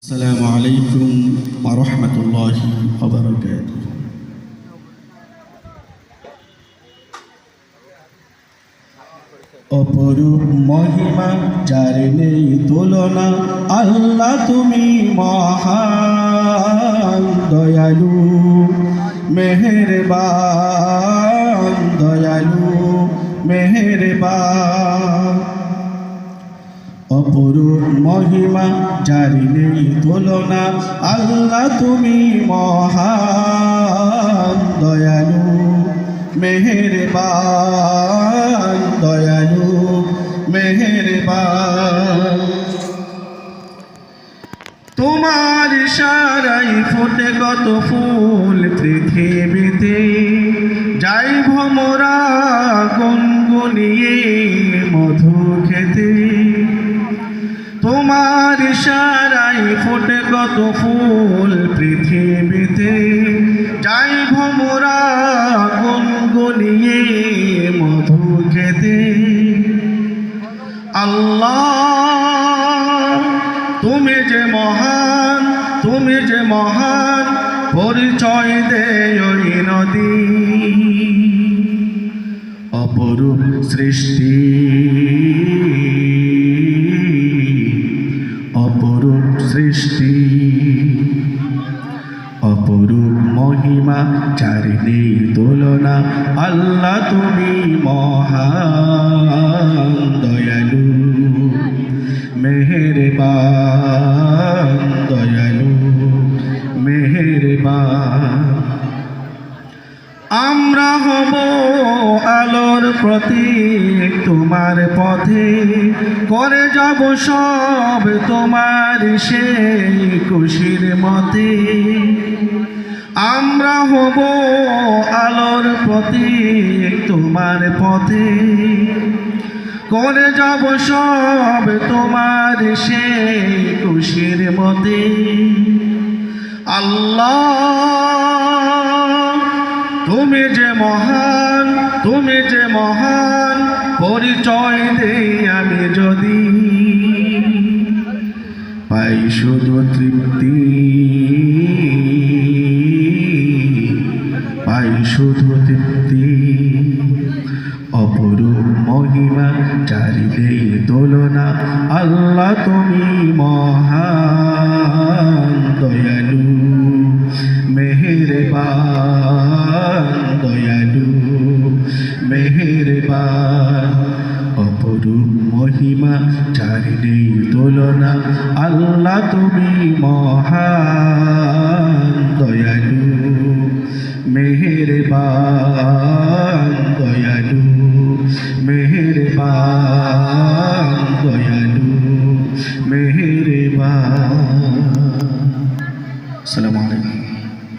আসসালামু আলাইকুম ওয়া রাহমাতুল্লাহি ওয়া বারাকাতুহু। অপরূপ মহিমা যার নেই তুলনা, আল্লাহ তুমি মহান দয়ালু মেহেরবান, দয়ালু মেহেরবান। অপরূপ মহিমা যার নেই তুলনা, আল্লাহ তুমি মহান দয়ালু মেহেরবান, দয়ালু মেহেরবান। তোমার ইশারায় ফোটে কত ফুল পৃথিবীতে, যাই ভ্রমরা গুনগুনিয়ে মধু খেতে। তোমার ইশারায় ফোটে কত ফুল পৃথিবীতে, যাই ভ্রমরা গুনগুনিয়ে মধু খেতে। আল্লাহ তুমি যে মহান, তুমি যে মহান, পরিচয় দে ওই নদী। অপরূপ সৃষ্টি, অপরূপ সৃষ্টি, অপরূপ মহিমা যার নেই তুলনা, আল্লাহ তুমি মহান দয়ালু মেহেরবান, দয়ালু মেহেরবান। আমরা হব আলোর প্রতীক তোমার পথে, করে যাব সব তোমার সেই খুশির মতে। আমরা হব আলোর প্রতীক তোমার পথে, করে যাব সব তোমার সেই খুশির মতে। আল্লাহ তুমি যে মহান, তুমি যে মহান, পরিচয় দেই আমি যদি। পাই শুধু তৃপ্তি, পাই শুধু তৃপ্তি। অপরূপ মহিমা যার নেই তুলনা, আল্লাহ তুমি মহান দয়ালু মেহেরবান, দয়ালু মেহেরবান। অপরূপ মহিমা যার নেই তুলনা, আল্লাহ তুমি মহান দয়ালু মেহেরবান, দয়ালু মেহেরবান, দয়ালু মেহেরবান। আসসালামু আলাইকুম।